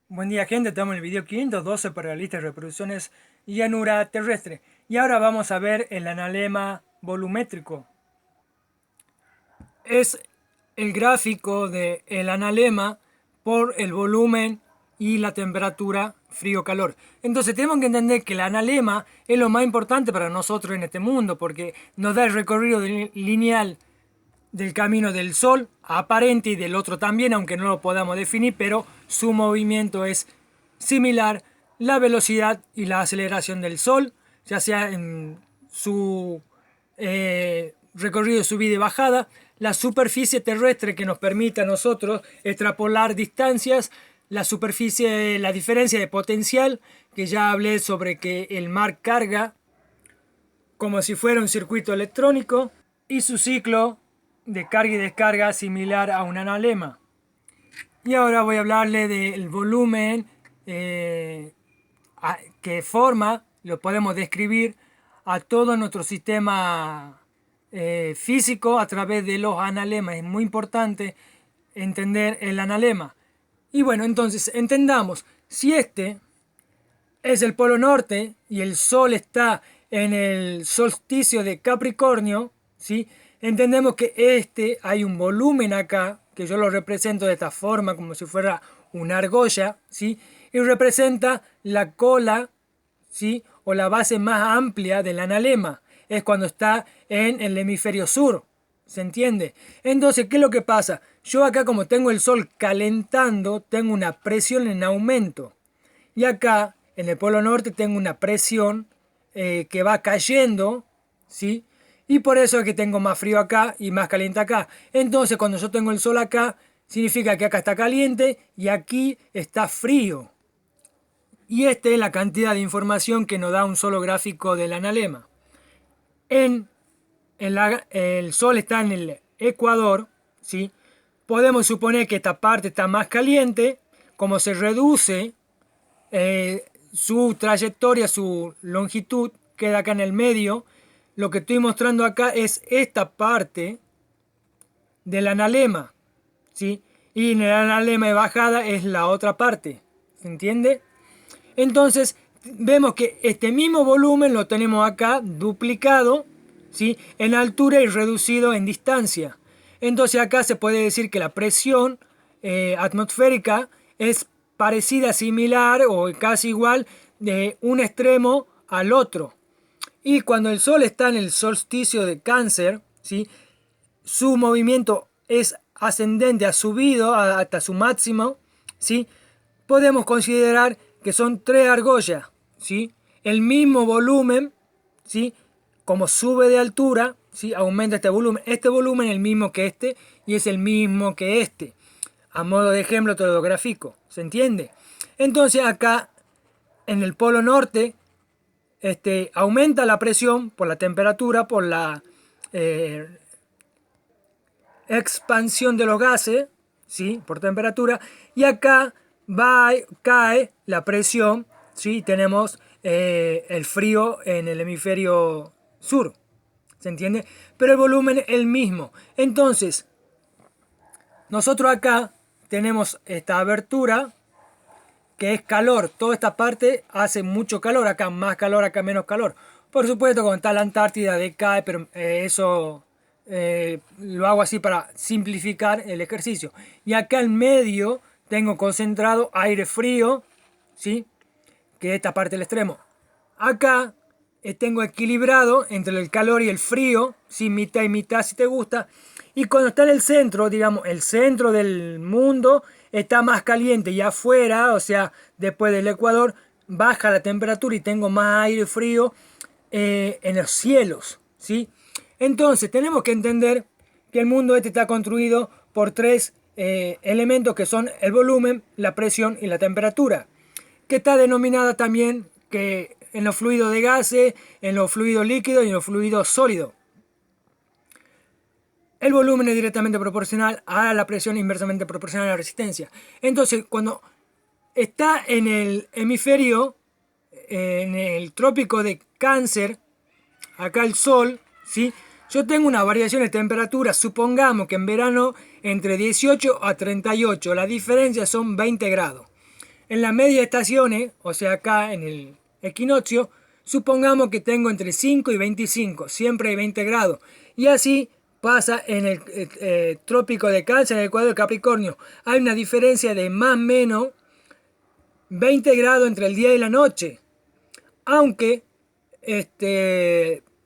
Buen día, gente, estamos en el video 512 para la lista de reproducciones llanura terrestre. Y ahora vamos a ver el analema volumétrico. Es el gráfico del analema por el volumen y la temperatura frío-calor. Entonces tenemos que entender que el analema es lo más importante para nosotros en este mundo, porque nos da el recorrido lineal del camino del Sol aparente y del otro también, aunque no lo podamos definir, pero su movimiento es similar. La velocidad y la aceleración del Sol, ya sea en su recorrido de subida y bajada, la superficie terrestre que nos permite a nosotros extrapolar distancias, la superficie, la diferencia de potencial, que ya hablé sobre que el mar carga como si fuera un circuito electrónico, y su ciclo de carga y descarga similar a un analema. Y ahora voy a hablarle del volumen que forma, lo podemos describir a todo nuestro sistema físico a través de los analemas. Es muy importante entender el analema. Y bueno, entonces entendamos, si este es el polo norte y el Sol está en el solsticio de Capricornio, ¿sí? Entendemos que hay un volumen acá, que yo lo represento de esta forma, como si fuera una argolla, ¿sí? Y representa la cola, ¿sí? O la base más amplia del analema. Es cuando está en el hemisferio sur, ¿se entiende? Entonces, ¿qué es lo que pasa? Yo acá, como tengo el Sol calentando, tengo una presión en aumento. Y acá, en el polo norte, tengo una presión que va cayendo, ¿sí? Y por eso es que tengo más frío acá y más caliente acá. Entonces, cuando yo tengo el Sol acá, significa que acá está caliente y aquí está frío. Y esta es la cantidad de información que nos da un solo gráfico del analema. El Sol está en el ecuador, ¿sí? Podemos suponer que esta parte está más caliente. Como se reduce su trayectoria, su longitud, queda acá en el medio. Lo que estoy mostrando acá es esta parte del analema, ¿sí? Y en el analema de bajada es la otra parte, ¿se entiende? Entonces vemos que este mismo volumen lo tenemos acá duplicado, ¿sí? En altura y reducido en distancia. Entonces acá se puede decir que la presión atmosférica es parecida, similar o casi igual de un extremo al otro. Y cuando el Sol está en el solsticio de Cáncer, ¿sí? Su movimiento es ascendente, ha subido hasta su máximo, ¿sí? Podemos considerar que son tres argollas, ¿sí? El mismo volumen, ¿sí? Como sube de altura, ¿sí? Aumenta este volumen. Este volumen es el mismo que este y es el mismo que este. A modo de ejemplo te lo grafico, ¿se entiende? Entonces acá en el polo norte aumenta la presión por la temperatura, por la expansión de los gases, ¿sí? Por temperatura, y acá cae la presión, ¿sí? Tenemos el frío en el hemisferio sur, ¿se entiende? Pero el volumen es el mismo. Entonces, nosotros acá tenemos esta abertura que es calor. Toda esta parte hace mucho calor, acá más calor, acá menos calor. Por supuesto, cuando está la Antártida decae, pero eso lo hago así para simplificar el ejercicio. Y acá en medio tengo concentrado aire frío, ¿sí? Que es esta parte del extremo. Acá tengo equilibrado entre el calor y el frío, ¿sí? Mitad y mitad si te gusta. Y cuando está en el centro, digamos, el centro del mundo está más caliente y afuera, o sea, después del Ecuador, baja la temperatura y tengo más aire frío en los cielos, ¿sí? Entonces tenemos que entender que el mundo está construido por tres elementos que son el volumen, la presión y la temperatura, que está denominada también que en los fluidos de gases, en los fluidos líquidos y en los fluidos sólidos. El volumen es directamente proporcional a la presión, inversamente proporcional a la resistencia. Entonces, cuando está en el hemisferio, en el trópico de Cáncer, acá el Sol, ¿sí? Yo tengo una variación de temperatura, supongamos que en verano entre 18 a 38, la diferencia son 20 grados. En las medias estaciones, o sea acá en el equinoccio, supongamos que tengo entre 5 y 25, siempre hay 20 grados. Y así pasa en el trópico de Cáncer, en el Ecuador de Capricornio. Hay una diferencia de más o menos 20 grados entre el día y la noche. Aunque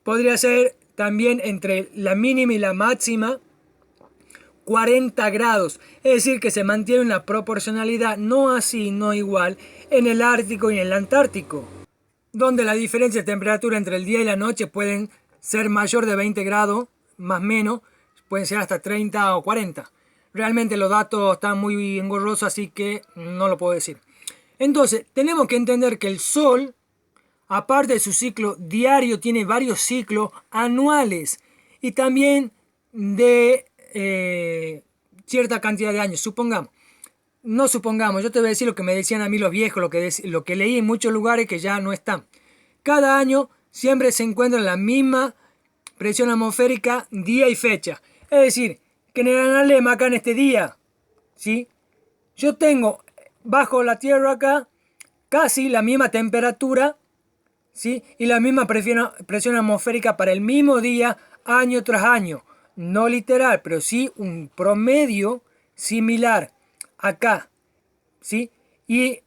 podría ser también entre la mínima y la máxima 40 grados. Es decir, que se mantiene una proporcionalidad, no así, no igual, en el Ártico y en el Antártico, donde la diferencia de temperatura entre el día y la noche pueden ser mayor de 20 grados, más o menos, pueden ser hasta 30 o 40. Realmente los datos están muy engorrosos, así que no lo puedo decir. Entonces, tenemos que entender que el Sol, aparte de su ciclo diario, tiene varios ciclos anuales y también de cierta cantidad de años. Supongamos, yo te voy a decir lo que me decían a mí los viejos, lo que leí en muchos lugares que ya no están. Cada año siempre se encuentra la misma presión atmosférica, día y fecha. Es decir, que en el analema acá en este día, ¿sí? Yo tengo bajo la Tierra acá casi la misma temperatura, ¿sí? Y la misma presión atmosférica para el mismo día, año tras año. No literal, pero sí un promedio similar acá, ¿sí? Y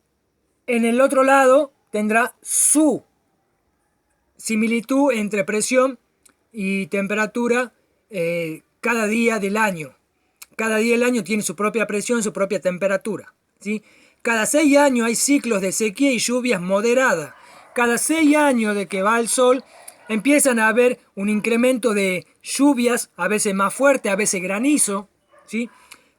en el otro lado tendrá su similitud entre presión y temperatura cada día del año. Cada día del año tiene su propia presión, su propia temperatura, ¿sí? Cada 6 años hay ciclos de sequía y lluvias moderadas. Cada 6 años de que va el sol empiezan a haber un incremento de lluvias, a veces más fuerte, a veces granizo, ¿sí?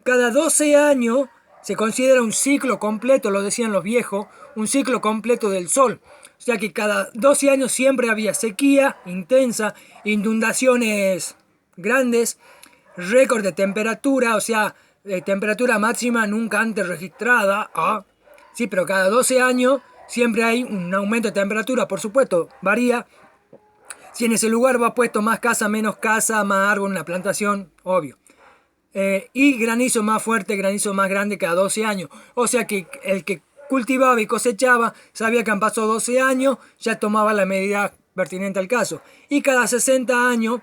Cada 12 años se considera un ciclo completo, lo decían los viejos, un ciclo completo del sol. O sea que cada 12 años siempre había sequía intensa, inundaciones grandes, récord de temperatura, o sea, temperatura máxima nunca antes registrada. Sí, pero cada 12 años siempre hay un aumento de temperatura, por supuesto, varía. Si en ese lugar va puesto más casa, menos casa, más árbol, una plantación, obvio. Y granizo más fuerte, granizo más grande cada 12 años. O sea que el que cultivaba y cosechaba sabía que han pasado 12 años, ya tomaba la medida pertinente al caso. Y cada 60 años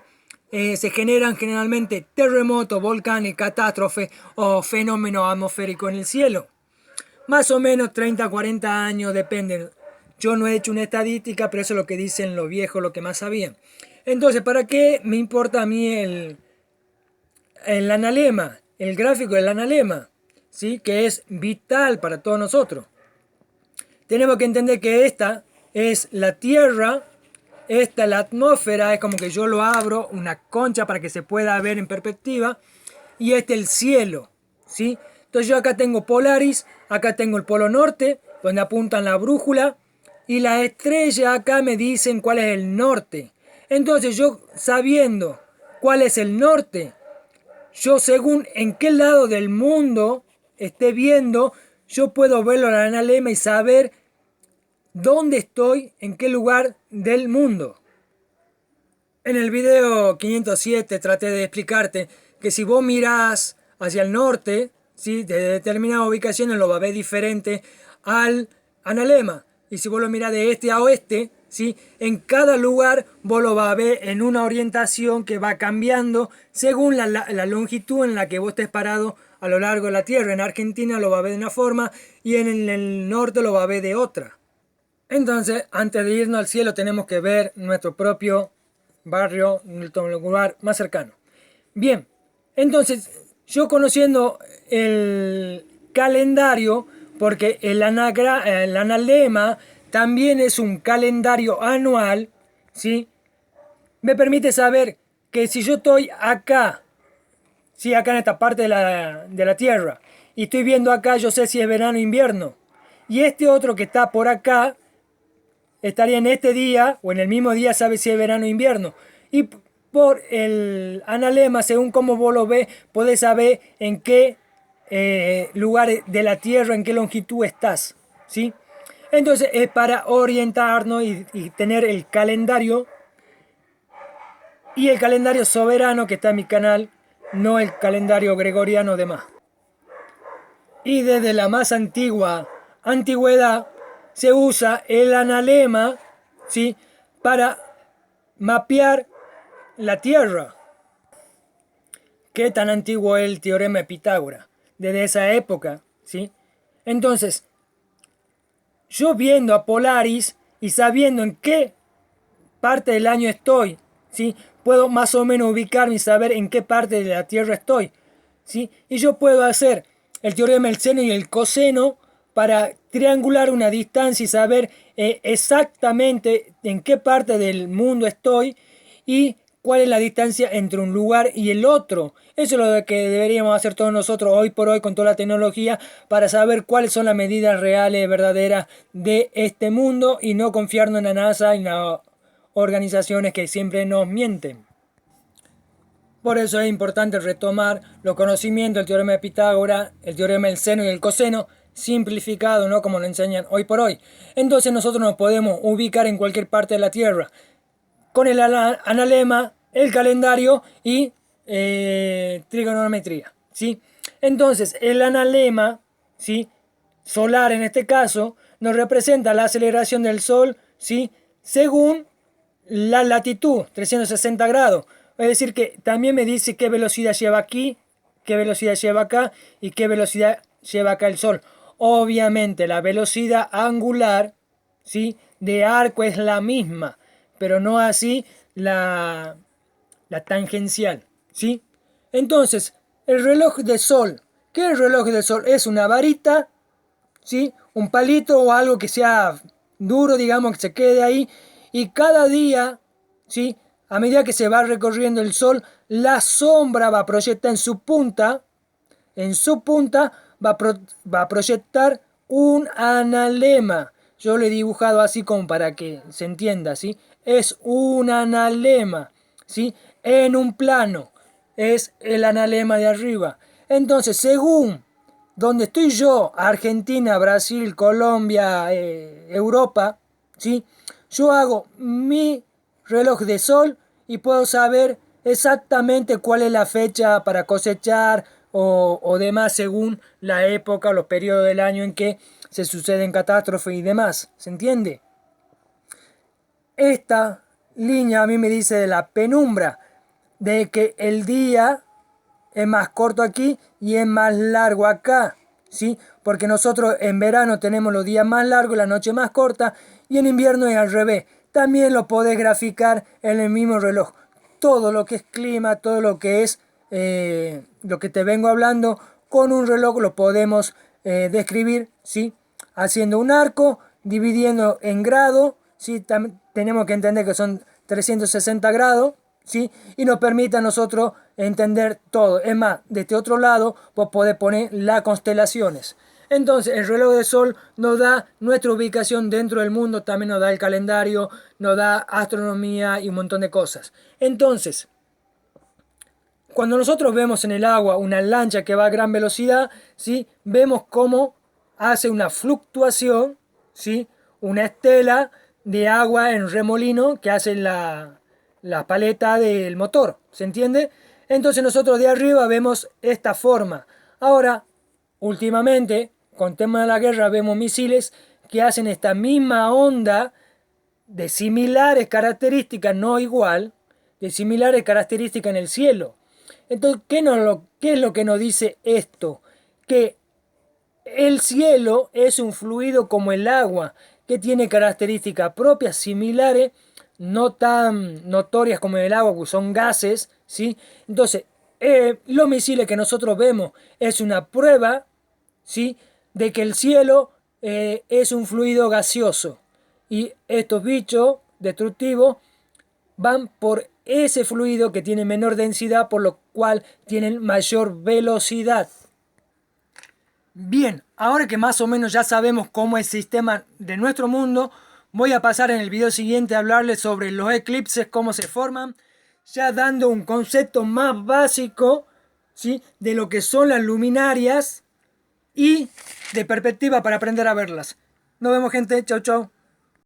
se generan generalmente terremotos, volcanes, catástrofes o fenómenos atmosféricos en el cielo. Más o menos 30, 40 años, depende. Yo no he hecho una estadística, pero eso es lo que dicen los viejos, lo que más sabían. Entonces, ¿para qué me importa a mí el analema, el gráfico del analema? ¿Sí? Que es vital para todos nosotros. Tenemos que entender que esta es la Tierra, esta es la atmósfera, es como que yo lo abro, una concha para que se pueda ver en perspectiva, y este es el cielo, ¿sí? Entonces yo acá tengo Polaris, acá tengo el polo norte, donde apuntan la brújula, y las estrellas acá me dicen cuál es el norte. Entonces yo, sabiendo cuál es el norte, yo según en qué lado del mundo esté viendo, yo puedo verlo en el analema y saber dónde estoy, en qué lugar del mundo. En el video 507 traté de explicarte que si vos mirás hacia el norte, ¿sí? De determinadas ubicaciones lo va a ver diferente al analema. Y si vos lo mirás de este a oeste, ¿sí? En cada lugar vos lo vas a ver en una orientación que va cambiando según la longitud en la que vos estés parado a lo largo de la Tierra. En Argentina lo va a ver de una forma y en el norte lo va a ver de otra. Entonces, antes de irnos al cielo tenemos que ver nuestro propio barrio, nuestro lugar más cercano. Bien, entonces yo conociendo el calendario, porque el analema también es un calendario anual, ¿sí? Me permite saber que si yo estoy acá, ¿sí? Acá en esta parte de la Tierra, y estoy viendo acá, yo sé si es verano o invierno. Y este otro que está por acá, estaría en este día o en el mismo día, sabe si es verano o invierno. Y por el analema, según cómo vos lo ves, podés saber en qué lugar de la Tierra, en qué longitud estás, ¿sí? Entonces es para orientarnos y tener el calendario. Y el calendario soberano que está en mi canal, no el calendario gregoriano de más. Y desde la más antigua antigüedad se usa el analema, ¿sí?, para mapear la Tierra. ¿Qué tan antiguo es el teorema de Pitágoras? Desde esa época, ¿sí? Entonces, yo viendo a Polaris y sabiendo en qué parte del año estoy, ¿sí?, puedo más o menos ubicarme y saber en qué parte de la Tierra estoy, ¿sí? Y yo puedo hacer el teorema del seno y el coseno para triangular una distancia y saber exactamente en qué parte del mundo estoy y cuál es la distancia entre un lugar y el otro. Eso es lo que deberíamos hacer todos nosotros hoy por hoy con toda la tecnología para saber cuáles son las medidas reales, verdaderas de este mundo y no confiarnos en la NASA y en las organizaciones que siempre nos mienten. Por eso es importante retomar los conocimientos del teorema de Pitágoras, el teorema del seno y el coseno, simplificado, ¿no?, como lo enseñan hoy por hoy. Entonces nosotros nos podemos ubicar en cualquier parte de la Tierra con el analema, el calendario y trigonometría, ¿sí? Entonces el analema, ¿sí?, solar en este caso, nos representa la aceleración del Sol, ¿sí?, según la latitud, 360 grados. Es decir, que también me dice qué velocidad lleva aquí, qué velocidad lleva acá y qué velocidad lleva acá el Sol. Obviamente la velocidad angular, ¿sí?, de arco es la misma, pero no así la tangencial, ¿sí? Entonces, el reloj de sol. ¿Qué es el reloj de sol? Es una varita, ¿sí?, un palito o algo que sea duro, digamos, que se quede ahí. Y cada día, ¿sí?, a medida que se va recorriendo el sol, la sombra va a proyectar en su punta va a proyectar un analema. Yo lo he dibujado así como para que se entienda, ¿sí? Es un analema, ¿sí?, en un plano. Es el analema de arriba. Entonces, según donde estoy yo, Argentina, Brasil, Colombia, Europa, ¿sí?, yo hago mi reloj de sol y puedo saber exactamente cuál es la fecha para cosechar o demás según la época o los periodos del año en que se suceden catástrofes y demás. ¿Se entiende? Esta línea a mí me dice de la penumbra, de que el día es más corto aquí y es más largo acá, ¿sí? Porque nosotros en verano tenemos los días más largos, la noche más corta, y en invierno es al revés. También lo podés graficar en el mismo reloj. Todo lo que es clima, todo lo que es lo que te vengo hablando, con un reloj lo podemos describir, ¿sí?, haciendo un arco, dividiendo en grado, ¿sí? Tenemos que entender que son 360 grados, ¿sí?, y nos permite a nosotros entender todo. Es más, de este otro lado vos podés poner las constelaciones. Entonces el reloj de sol nos da nuestra ubicación dentro del mundo, también nos da el calendario, nos da astronomía y un montón de cosas. Entonces, cuando nosotros vemos en el agua una lancha que va a gran velocidad, ¿sí?, vemos cómo hace una fluctuación, ¿sí?, una estela de agua en remolino que hace la paleta del motor. ¿Se entiende? Entonces nosotros de arriba vemos esta forma. Ahora, últimamente, con tema de la guerra, vemos misiles que hacen esta misma onda de similares características, no igual, de similares características en el cielo. Entonces, ¿qué es lo que nos dice esto? Que el cielo es un fluido como el agua, que tiene características propias, similares, no tan notorias como el agua, que son gases, ¿sí? Entonces, los misiles que nosotros vemos es una prueba, ¿sí?, de que el cielo es un fluido gaseoso. Y estos bichos destructivos van por ese fluido que tiene menor densidad, por lo cual tienen mayor velocidad. Bien, ahora que más o menos ya sabemos cómo es el sistema de nuestro mundo, voy a pasar en el video siguiente a hablarles sobre los eclipses, cómo se forman, ya dando un concepto más básico, ¿sí?, de lo que son las luminarias y de perspectiva para aprender a verlas. Nos vemos, gente. Chau, chau.